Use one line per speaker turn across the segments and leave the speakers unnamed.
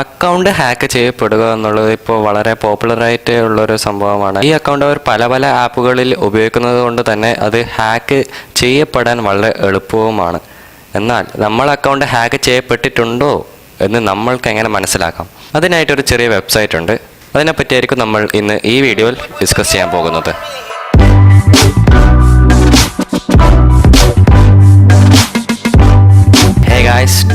Account hack ചെയ്യപ്പെടുക എന്നുള്ളത് ഇപ്പോൾ വളരെ പോപ്പുലറായിട്ട് ഉള്ളൊരു സംഭവമാണ്. ഈ അക്കൗണ്ട് അവർ പല പല ആപ്പുകളിൽ ഉപയോഗിക്കുന്നത് കൊണ്ട് തന്നെ അത് ഹാക്ക് ചെയ്യപ്പെടാൻ വളരെ എളുപ്പവുമാണ്. എന്നാൽ നമ്മൾ അക്കൗണ്ട് ഹാക്ക് ചെയ്യപ്പെട്ടിട്ടുണ്ടോ എന്ന് നമ്മൾക്ക് എങ്ങനെ മനസ്സിലാക്കാം? അതിനായിട്ടൊരു ചെറിയ വെബ്സൈറ്റ് ഉണ്ട്. അതിനെപ്പറ്റിയായിരിക്കും നമ്മൾ ഇന്ന് ഈ വീഡിയോയിൽ ഡിസ്കസ് ചെയ്യാൻ പോകുന്നത്.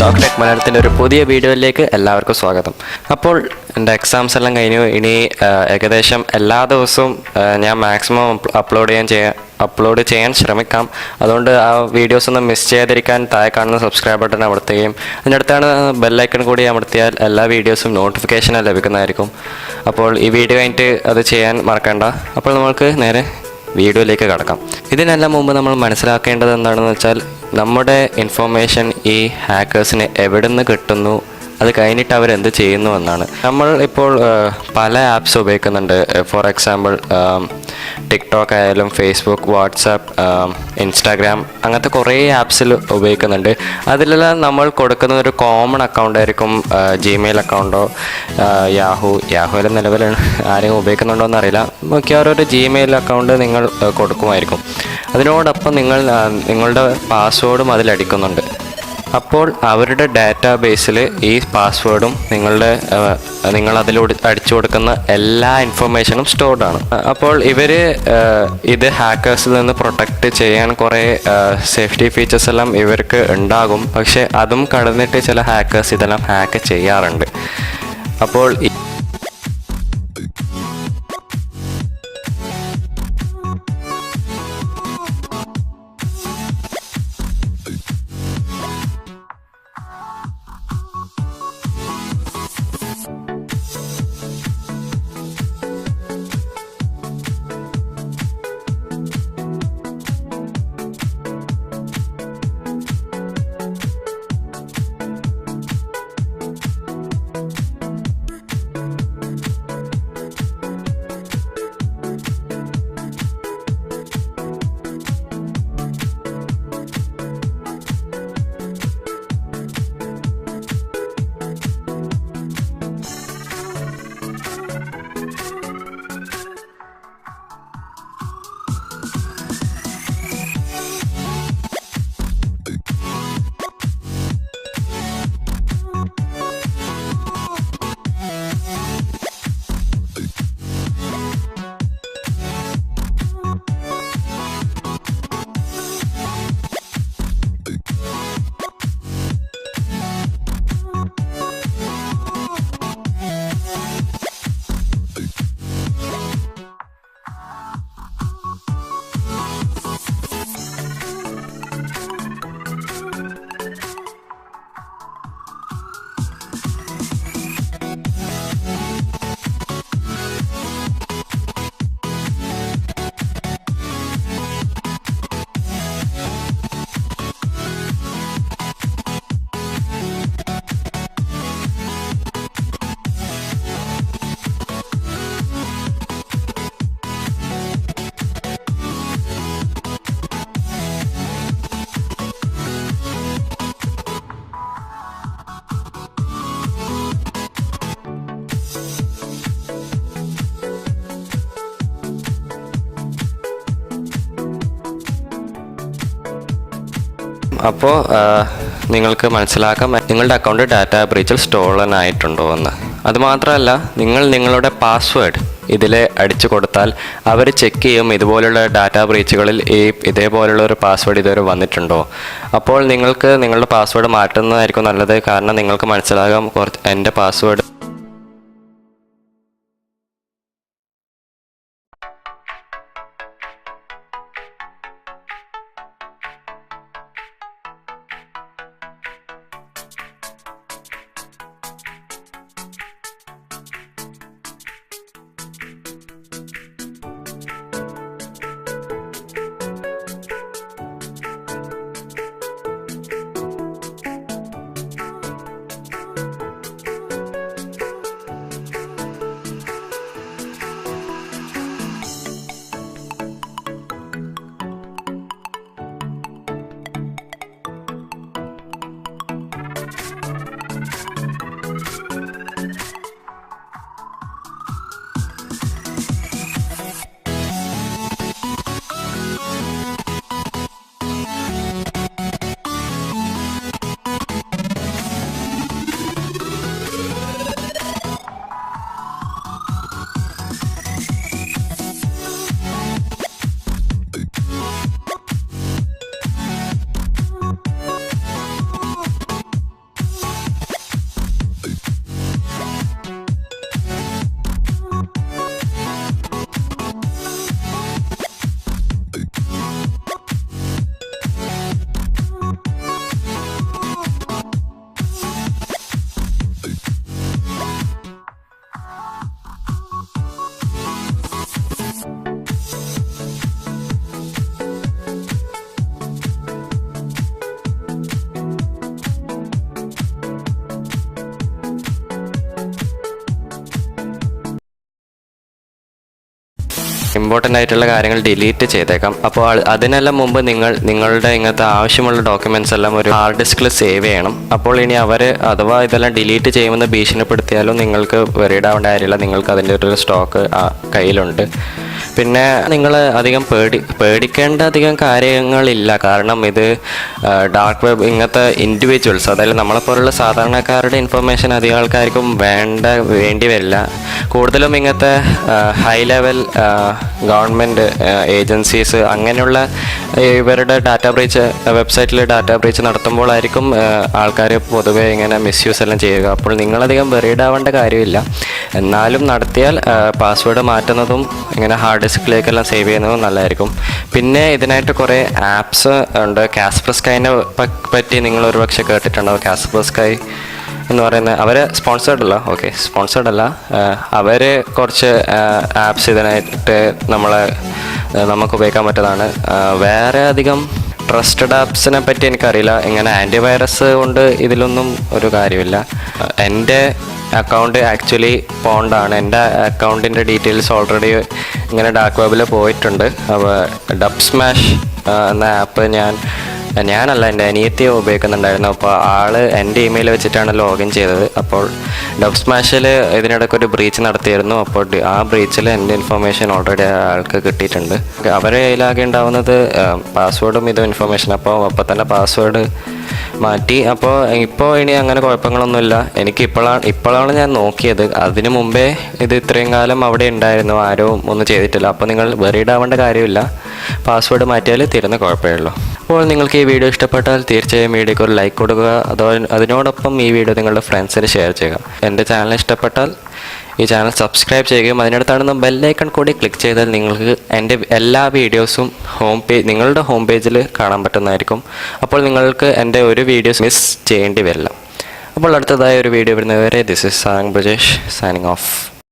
ഡോക്ടർ മലയാളത്തിൻ്റെ ഒരു പുതിയ വീഡിയോയിലേക്ക് എല്ലാവർക്കും സ്വാഗതം. അപ്പോൾ എൻ്റെ എക്സാംസ് എല്ലാം കഴിഞ്ഞു. ഇനി ഏകദേശം എല്ലാ ദിവസവും ഞാൻ മാക്സിമം അപ്ലോഡ് ചെയ്യാൻ ശ്രമിക്കാം. അതുകൊണ്ട് ആ വീഡിയോസ് ഒന്നും മിസ് ചെയ്യാതിരിക്കാൻ താഴെ കാണുന്ന സബ്സ്ക്രൈബ് ബട്ടൺ അമർത്തുകയും അതിനടുത്താണ് ബെല്ലൈക്കൺ കൂടി അമർത്തിയാൽ എല്ലാ വീഡിയോസും നോട്ടിഫിക്കേഷൻ ലഭിക്കുന്നതായിരിക്കും. അപ്പോൾ ഈ വീഡിയോ കഴിഞ്ഞിട്ട് അത് ചെയ്യാൻ മറക്കണ്ട. അപ്പോൾ നമുക്ക് നേരെ വീഡിയോയിലേക്ക് കടക്കാം. ഇതിനെല്ലാം മുമ്പ് നമ്മൾ മനസ്സിലാക്കേണ്ടത് എന്താണെന്ന് വെച്ചാൽ നമ്മുടെ ഇൻഫോർമേഷൻ ഈ ഹാക്കേഴ്സിന് എവിടെ നിന്ന് കിട്ടുന്നു, അത് കഴിഞ്ഞിട്ട് അവരെന്ത് ചെയ്യുന്നു എന്നാണ്. നമ്മൾ ഇപ്പോൾ പല ആപ്സ് ഉപയോഗിക്കുന്നുണ്ട്. ഫോർ എക്സാമ്പിൾ ടിക്ടോക്ക് ആയാലും ഫേസ്ബുക്ക്, വാട്സാപ്പ്, ഇൻസ്റ്റാഗ്രാം, അങ്ങനത്തെ കുറേ ആപ്സിൽ ഉപയോഗിക്കുന്നുണ്ട്. അതിലെല്ലാം നമ്മൾ കൊടുക്കുന്ന ഒരു കോമൺ അക്കൗണ്ട് ആയിരിക്കും ജിമെയിൽ അക്കൗണ്ടോ യാഹുവിൽ നിലവിൽ ആരെയും ഉപയോഗിക്കുന്നുണ്ടോ എന്നറിയില്ല. മിക്കവാറും ഒരു ജിമെയിൽ അക്കൗണ്ട് നിങ്ങൾ കൊടുക്കുമായിരിക്കും. അതിനോടൊപ്പം നിങ്ങളുടെ പാസ്വേഡും അതിലടിക്കുന്നുണ്ട്. അപ്പോൾ അവരുടെ ഡാറ്റാബേസിൽ ഈ പാസ്വേഡും നിങ്ങൾ അതിലൂടെ അടിച്ചു കൊടുക്കുന്ന എല്ലാ ഇൻഫർമേഷനും സ്റ്റോർഡ് ആണ്. അപ്പോൾ ഇവർ ഇത് ഹാക്കേഴ്സിൽ നിന്ന് പ്രൊട്ടക്റ്റ് ചെയ്യാൻ കുറേ സേഫ്റ്റി ഫീച്ചേഴ്സ് എല്ലാം ഇവർക്ക് ഉണ്ടാകും. പക്ഷേ അതും കടന്നിട്ട് ചില ഹാക്കേഴ്സ് ഇതെല്ലാം ഹാക്ക് ചെയ്യാറുണ്ട്. അപ്പോൾ അപ്പോൾ നിങ്ങൾക്ക് മനസ്സിലാക്കാം നിങ്ങളുടെ അക്കൗണ്ട് ഡാറ്റ ബ്രീച്ചിൽ സ്റ്റോളൻ ആയിട്ടുണ്ടോ എന്ന്. അതുമാത്രമല്ല, നിങ്ങളുടെ പാസ്വേഡ് ഇതിൽ അടിച്ചു കൊടുത്താൽ അവർ ചെക്ക് ചെയ്യും ഇതുപോലുള്ള ഡാറ്റ ബ്രീച്ചുകളിൽ ഇതേപോലുള്ള ഒരു പാസ്വേഡ് ഇതുവരെ വന്നിട്ടുണ്ടോ. അപ്പോൾ നിങ്ങൾക്ക് നിങ്ങളുടെ പാസ്വേഡ് മാറ്റുന്നതായിരിക്കും നല്ലത്. കാരണം നിങ്ങൾക്ക് മനസ്സിലാകാം എൻ്റെ പാസ്വേഡ് ഇമ്പോർട്ടൻ്റ് ആയിട്ടുള്ള കാര്യങ്ങൾ ഡിലീറ്റ് ചെയ്തേക്കാം. അപ്പോൾ അതിനെല്ലാം മുമ്പ് നിങ്ങളുടെ ഇങ്ങനത്തെ ആവശ്യമുള്ള ഡോക്യുമെൻറ്റ്സ് എല്ലാം ഒരു ഹാർഡ് ഡിസ്കിൽ സേവ് ചെയ്യണം. അപ്പോൾ ഇനി അവർ അഥവാ ഇതെല്ലാം ഡിലീറ്റ് ചെയ്യുമെന്ന് ഭീഷണിപ്പെടുത്തിയാലും നിങ്ങൾക്ക് വെറീഡ് ആവേണ്ട കാര്യമില്ല, നിങ്ങൾക്ക് അതിൻ്റെ ഒരു സ്റ്റോക്ക് കയ്യിലുണ്ട്. പിന്നെ നിങ്ങൾ അധികം പേടിക്കേണ്ട അധികം കാര്യങ്ങളില്ല. കാരണം ഇത് ഡാർക്ക് വെബ് ഇങ്ങനത്തെ ഇൻഡിവിജ്വൽസ്, അതായത് നമ്മളെപ്പോലുള്ള സാധാരണക്കാരുടെ ഇൻഫർമേഷൻ അധികം ആൾക്കാർക്കും വേണ്ടി വരില്ല. കൂടുതലും ഇങ്ങനത്തെ ഹൈ ലെവൽ ഗവൺമെൻറ് ഏജൻസീസ് അങ്ങനെയുള്ള ഇവരുടെ വെബ്സൈറ്റിൽ ഡാറ്റ ബ്രീച്ച് നടത്തുമ്പോഴായിരിക്കും ആൾക്കാർ പൊതുവെ ഇങ്ങനെ മിസ്യൂസ് എല്ലാം ചെയ്യുക. അപ്പോൾ നിങ്ങളധികം വെറീഡ് ആവേണ്ട കാര്യമില്ല. എന്നാലും നടത്തിയാൽ പാസ്വേഡ് മാറ്റുന്നതും ഇങ്ങനെ ഹാർഡ് ഡിസ്കിലേക്കെല്ലാം സേവ് ചെയ്യുന്നതും നല്ലതായിരിക്കും. പിന്നെ ഇതിനായിട്ട് കുറേ ആപ്സ് ഉണ്ട്. കാസ്പർസ്കൈനെ പറ്റി നിങ്ങൾ ഒരുപക്ഷെ കേട്ടിട്ടുണ്ടാവും. കാസ്പർസ്കൈ എന്ന് പറയുന്നത് അവർ സ്പോൺസേർഡ് അല്ല, അവർ കുറച്ച് ആപ്സ് ഇതിനായിട്ട് നമുക്ക് ഉപയോഗിക്കാൻ പറ്റുന്നതാണ്. വേറെ അധികം ട്രസ്റ്റഡ് ആപ്സിനെ പറ്റി എനിക്കറിയില്ല. ഇങ്ങനെ ആൻറ്റിവൈറസ് കൊണ്ട് ഇതിലൊന്നും ഒരു കാര്യമില്ല. എൻ്റെ അക്കൗണ്ട് ആക്ച്വലി പോണ്ടാണ്. എൻ്റെ അക്കൗണ്ടിൻ്റെ ഡീറ്റെയിൽസ് ഓൾറെഡി ഇങ്ങനെ ഡാർക്ക് വെബിൽ പോയിട്ടുണ്ട്. അപ്പോൾ ഡബ് സ്മാഷ് എന്ന ആപ്പ് ഞാനല്ല, എൻ്റെ അനിയത്തി ഉപയോഗിക്കുന്നുണ്ടായിരുന്നു. അപ്പോൾ എൻ്റെ ഇമെയിൽ വെച്ചിട്ടാണ് ലോഗിൻ ചെയ്തത്. അപ്പോൾ ഡബ് സ്മാഷിൽ ഇതിനിടയ്ക്ക് ഒരു ബ്രീച്ച് നടത്തിയിരുന്നു. അപ്പോൾ ആ ബ്രീച്ചിൽ എൻ്റെ ഇൻഫർമേഷൻ ഓൾറെഡി ആൾക്ക് കിട്ടിയിട്ടുണ്ട്. അവരെ കയ്യിലാകെ ഉണ്ടാവുന്നത് പാസ്വേഡും ഇതും ഇൻഫർമേഷൻ. അപ്പോൾ തന്നെ പാസ്വേഡ് മാറ്റി. ഇപ്പോൾ ഇനി അങ്ങനെ കുഴപ്പങ്ങളൊന്നുമില്ല. എനിക്ക് ഇപ്പോഴാണ് ഞാൻ നോക്കിയത്. അതിനു മുമ്പേ ഇത് ഇത്രയും കാലം അവിടെ ഉണ്ടായിരുന്നു, ആരും ഒന്നും ചെയ്തിട്ടില്ല. അപ്പോൾ നിങ്ങൾ വെറീഡ് ആവേണ്ട കാര്യമില്ല. പാസ്വേഡ് മാറ്റിയാൽ തീരുന്ന കുഴപ്പമേ ഉള്ളൂ. അപ്പോൾ നിങ്ങൾക്ക് ഈ വീഡിയോ ഇഷ്ടപ്പെട്ടാൽ തീർച്ചയായും വീഡിയോക്ക് ഒരു ലൈക്ക് കൊടുക്കുക. അതിനോടൊപ്പം ഈ വീഡിയോ നിങ്ങളുടെ ഫ്രണ്ട്സിന് ഷെയർ ചെയ്യുക. എൻ്റെ ചാനൽ ഇഷ്ടപ്പെട്ടാൽ ഈ ചാനൽ സബ്സ്ക്രൈബ് ചെയ്യുകയും അതിനടുത്താണെന്ന് ബെല്ലൈക്കൺ കൂടി ക്ലിക്ക് ചെയ്താൽ നിങ്ങൾക്ക് എൻ്റെ എല്ലാ വീഡിയോസും നിങ്ങളുടെ ഹോം പേജിൽ കാണാൻ പറ്റുന്നതായിരിക്കും. അപ്പോൾ നിങ്ങൾക്ക് എൻ്റെ ഒരു വീഡിയോസ് മിസ് ചെയ്യേണ്ടി വരില്ല. അപ്പോൾ അടുത്തതായ ഒരു വീഡിയോ വരുന്നവരെ ദിസ് ഇസ് സാങ് ബ്രജേഷ് സൈനിങ് ഓഫ്.